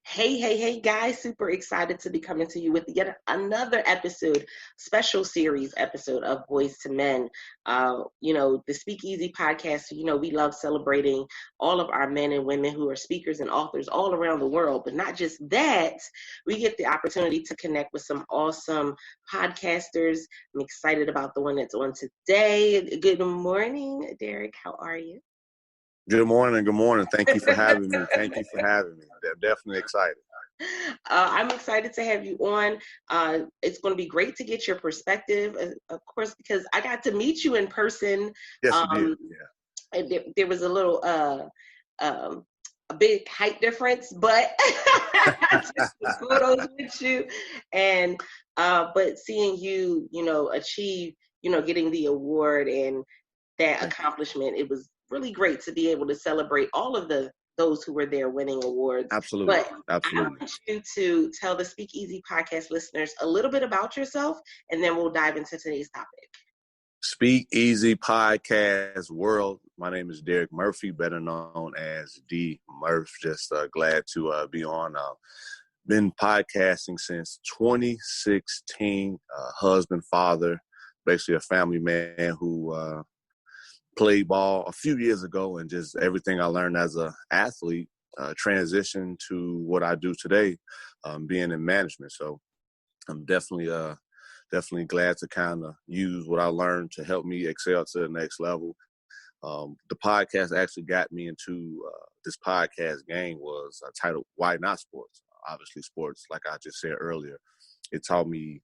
Hey, guys. Super excited to be coming to you with yet another special series episode of Voice to Men. The Speakeasy podcast, we love celebrating all of our men and women who are speakers and authors all around the world. But not just that, we get the opportunity to connect with some awesome podcasters. I'm excited about the one that's on today. Good morning, Derek. How are you? Good morning. Thank you for having me. Definitely excited. I'm excited to have you on. It's going to be great to get your perspective, of course, because I got to meet you in person. Yes, you did. Yeah. And there was a little, a big height difference, but just the photos with you, and but seeing you, achieve, getting the award and that accomplishment, it was really great to be able to celebrate all of those who were there winning awards. Absolutely. But I want you to tell the Speakeasy podcast listeners a little bit about yourself, and then we'll dive into today's topic. Speakeasy podcast world. My name is Derek Murphy, better known as D Murph. Just glad to be on. Been podcasting since 2016. Husband, father, basically a family man who played ball a few years ago, and just everything I learned as an athlete transitioned to what I do today, being in management. So I'm definitely glad to kind of use what I learned to help me excel to the next level. The podcast actually got me into this podcast game was titled Why Not Sports? Obviously sports, like I just said earlier, it taught me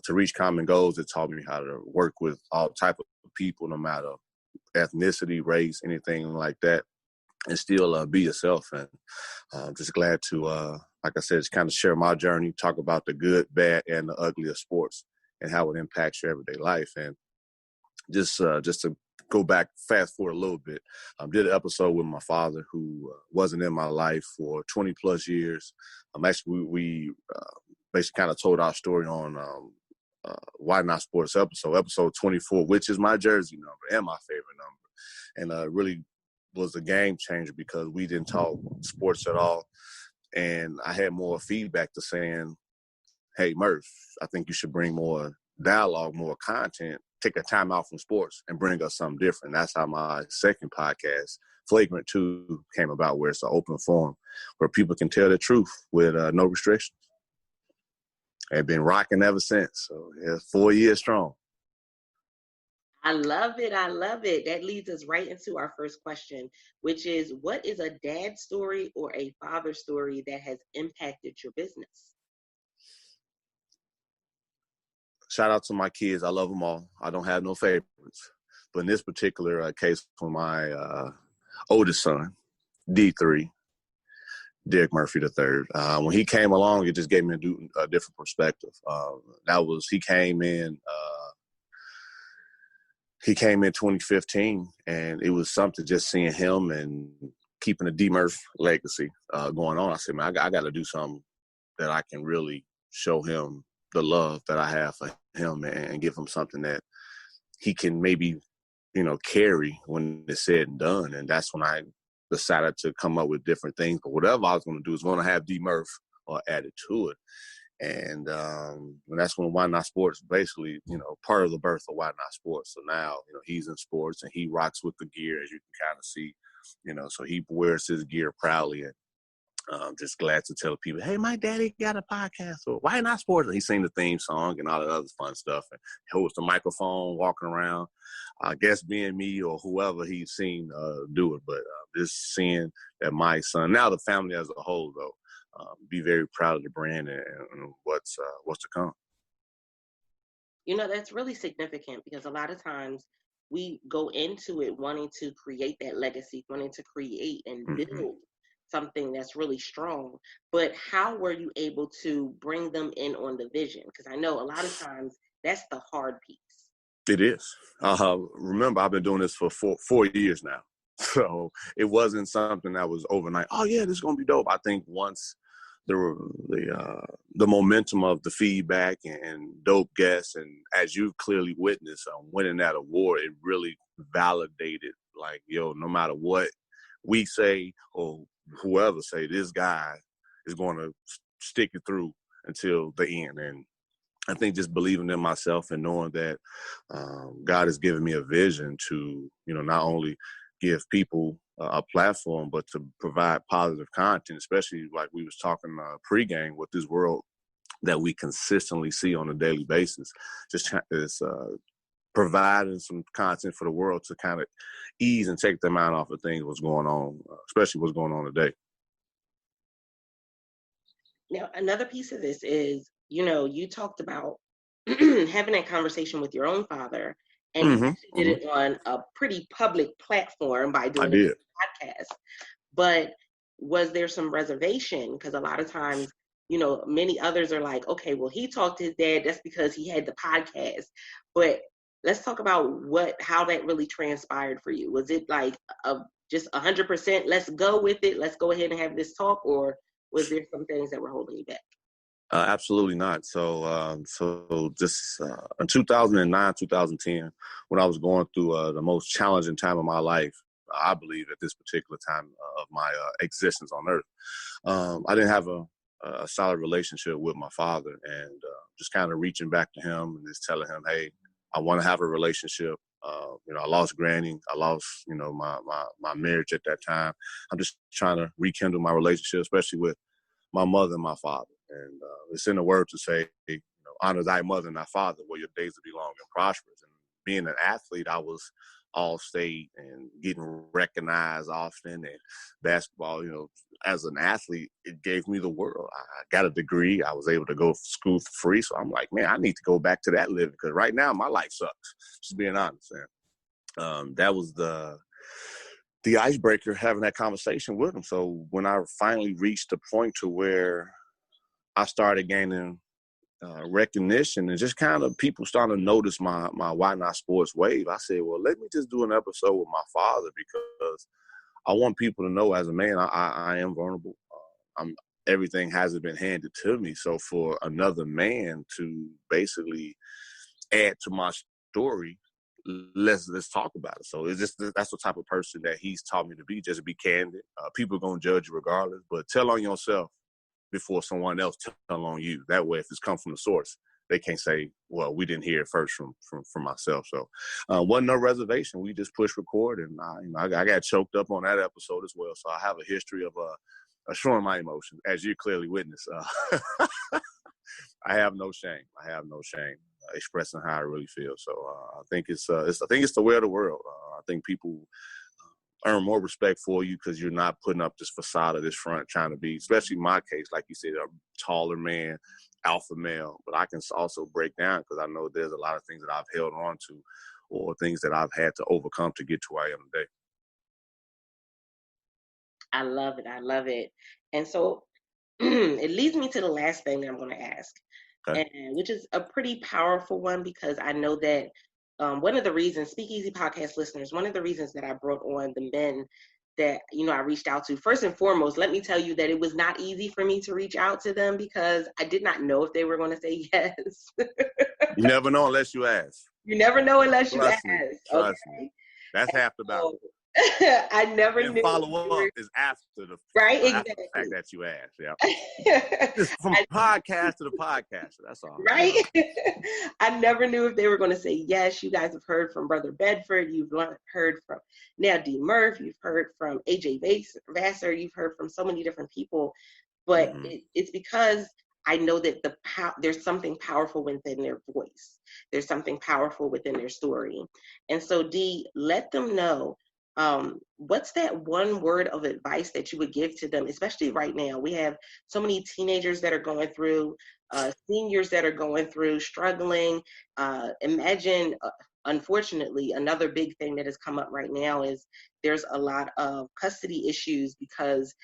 to reach common goals. It taught me how to work with all type of people, no matter ethnicity, race, anything like that, and still be yourself. And I'm just glad to, like I said, just kind of share my journey, talk about the good, bad, and the ugly of sports and how it impacts your everyday life. And just to go back, fast forward a little bit, did an episode with my father who wasn't in my life for 20 plus years. Actually, we basically kind of told our story on Why Not Sports episode 24, which is my jersey number and my favorite number. And really was a game changer because we didn't talk sports at all. And I had more feedback to saying, hey, Murph, I think you should bring more dialogue, more content, take a time out from sports and bring us something different. That's how my second podcast, Flagrant 2, came about, where it's an open forum where people can tell the truth with no restrictions. I've been rocking ever since. So it's 4 years strong. I love it. That leads us right into our first question, which is, what is a dad story or a father story that has impacted your business? Shout out to my kids. I love them all. I don't have no favorites. But in this particular case, for my oldest son, D3, Derek Murphy III. When he came along, it just gave me a different perspective. He came in 2015, and it was something just seeing him and keeping the D Murph legacy going on. I said, man, I got to do something that I can really show him the love that I have for him and give him something that he can maybe, carry when it's said and done. And that's when I decided to come up with different things. But whatever I was going to do is going to have D Murph added to it. And that's when Why Not Sports, basically, part of the birth of Why Not Sports. So now, he's in sports and he rocks with the gear, as you can kind of see, so he wears his gear proudly. And I'm just glad to tell people, hey, my daddy got a podcast, or Why Not Sports? And he sing the theme song and all that other fun stuff and holds the microphone, walking around. I guess being me or whoever he's seen do it. But just seeing that my son, now the family as a whole, though, be very proud of the brand and what's to come. That's really significant because a lot of times we go into it wanting to create that legacy, wanting to create and build something that's really strong. But how were you able to bring them in on the vision? Because I know a lot of times that's the hard piece. It is. Remember, I've been doing this for four years now. So it wasn't something that was overnight. Oh, yeah, this is going to be dope. I think once the momentum of the feedback and dope guests, and as you've clearly witnessed, winning that award, it really validated, like, no matter what we say or whoever say, this guy is going to stick it through until the end. And I think just believing in myself and knowing that God has given me a vision to, not only give people a platform, but to provide positive content, especially like we was talking pregame with this world that we consistently see on a daily basis. Just is providing some content for the world to kind of ease and take the mind off of things what's going on, especially what's going on today. Now, another piece of this is, you talked about having that conversation with your own father, and you actually did it on a pretty public platform by doing a podcast. But was there some reservation? Because a lot of times, many others are like, okay, well, he talked to his dad. That's because he had the podcast. But let's talk about how that really transpired for you. Was it like just 100%, let's go with it, let's go ahead and have this talk, or was there some things that were holding you back? Absolutely not. So just in 2009, 2010, when I was going through the most challenging time of my life, I believe at this particular time of my existence on earth, I didn't have a solid relationship with my father, and just kind of reaching back to him and just telling him, hey, I want to have a relationship. I lost Granny. I lost, my marriage at that time. I'm just trying to rekindle my relationship, especially with my mother and my father. And it's in the word to say, honor thy mother and thy father, where your days will be long and prosperous. And being an athlete, I was all state and getting recognized often. And basketball, as an athlete, it gave me the world. I got a degree. I was able to go to school for free. So I'm like, man, I need to go back to that living, because right now my life sucks, just being honest. And that was the icebreaker, having that conversation with him. So when I finally reached the point to where I started gaining recognition and just kind of people starting to notice my Why Not Sports wave, I said, well, let me just do an episode with my father, because I want people to know as a man, I am vulnerable. Everything hasn't been handed to me. So for another man to basically add to my story, let's talk about it. So it's just, that's the type of person that he's taught me to be, just be candid. People are going to judge you regardless, but tell on yourself before someone else tell on you. That way, if it's come from the source, they can't say, well, we didn't hear it first from myself. So wasn't no reservation. We just pushed record, and I got choked up on that episode as well. So I have a history of showing my emotions, as you clearly witnessed. I have no shame. Expressing how I really feel. So I think it's the way of the world. I think people earn more respect for you because you're not putting up this facade of this front trying to be, especially in my case, like you said, a taller man, alpha male. But I can also break down, because I know there's a lot of things that I've held on to, or things that I've had to overcome to get to where I am today. I love it. And so it leads me to the last thing that I'm going to ask, and which is a pretty powerful one, because I know that one of the reasons, Speakeasy podcast listeners, one of the reasons that I brought on the men that, I reached out to, first and foremost, let me tell you that it was not easy for me to reach out to them, because I did not know if they were going to say yes. You never know unless you ask. You never know unless you ask. Trust me. That's half the battle. I never knew. Follow up is after the fact that you asked. Yeah. Just from podcast to the podcast. That's all. Right. I never knew if they were going to say yes. You guys have heard from Brother Bedford. You've heard from now D Murph. You've heard from AJ Vassar. You've heard from so many different people. But it's because I know that there's something powerful within their voice. There's something powerful within their story. And so, D, let them know. What's that one word of advice that you would give to them, especially right now? We have so many teenagers that are going through, seniors that are going through, struggling. Imagine, unfortunately, another big thing that has come up right now is there's a lot of custody issues because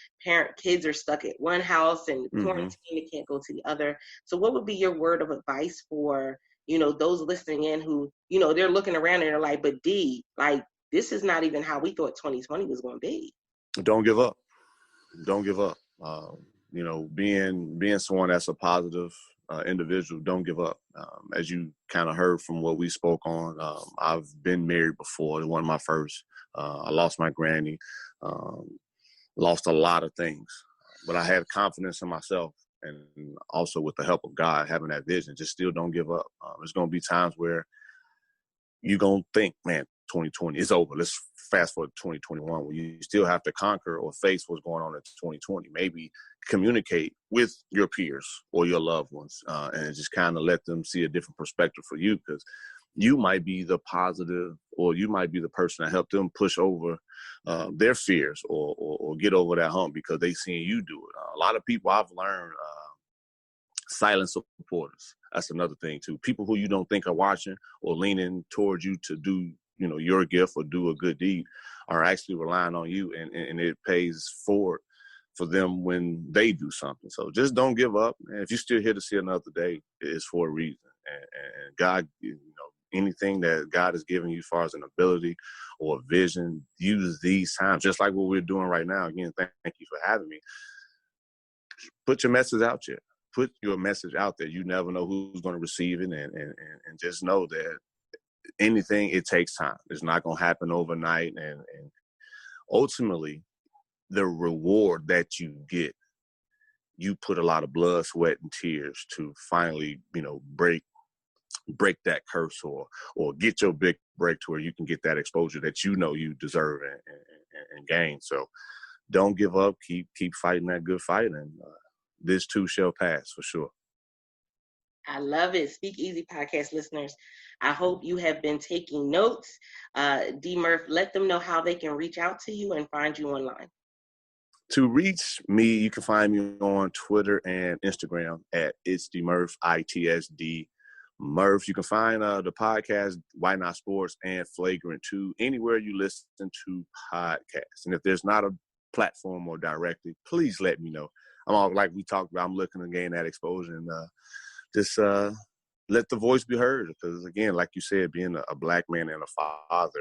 kids are stuck at one house and quarantine, they can't go to the other. So what would be your word of advice for, those listening in who, they're looking around and they're like, but D, like, this is not even how we thought 2020 was going to be. Don't give up. Don't give up. Being someone that's a positive individual, don't give up. As you kind of heard from what we spoke on, I've been married before. One of my first. I lost my granny. Lost a lot of things. But I had confidence in myself, and also with the help of God, having that vision. Just still don't give up. There's going to be times where you're going to think, man, 2020 is over. Let's fast forward to 2021, where you still have to conquer or face what's going on in 2020. Maybe communicate with your peers or your loved ones, and just kind of let them see a different perspective for you, because you might be the positive, or you might be the person that helped them push over their fears or get over that hump because they seen you do it. A lot of people I've learned, silent supporters. That's another thing too. People who you don't think are watching or leaning towards you to do, your gift or do a good deed, are actually relying on you, and it pays forward for them when they do something. So just don't give up. And if you're still here to see another day, it's for a reason. And God, anything that God has given you as far as an ability or a vision, use these times, just like what we're doing right now. Again, thank you for having me. Put your message out there. Put your message out there. You never know who's going to receive it, and just know that anything, it takes time. It's not going to happen overnight. And ultimately, the reward that you get, you put a lot of blood, sweat, and tears to finally, break that curse or get your big break to where you can get that exposure that you deserve and gain. So don't give up. Keep fighting that good fight, and this too shall pass for sure. I love it. Speak Easy podcast listeners, I hope you have been taking notes. D Murph, let them know how they can reach out to you and find you online. To reach me, you can find me on Twitter and Instagram at It's D Murph, ITSD Murph. You can find the podcast Why Not Sports and Flagrant 2 anywhere you listen to podcasts. And if there's not a platform or directly, please let me know. I'm all, like we talked about, I'm looking to gain that exposure, and just let the voice be heard. Because again, like you said, being a black man and a father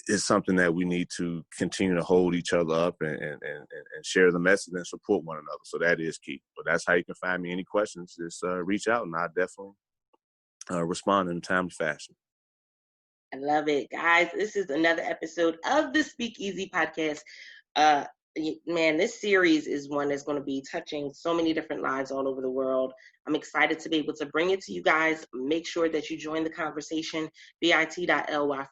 is something that we need to continue to hold each other up and share the message and support one another. So that is key. But that's how you can find me. Any questions, just reach out, and I'll definitely respond in a timely fashion. I love it. Guys, this is another episode of the Speak Easy podcast. Man, this series is one that's going to be touching so many different lives all over the world. I'm excited to be able to bring it to you guys. Make sure that you join the conversation, bit.ly/World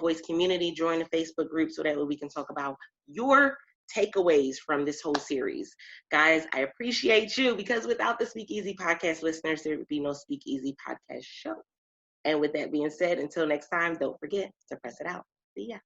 Voice Community. Join the Facebook group so that way we can talk about your takeaways from this whole series. Guys, I appreciate you, because without the Speak Easy podcast listeners, there would be no Speak Easy podcast show. And with that being said, until next time, don't forget to press it out. See ya.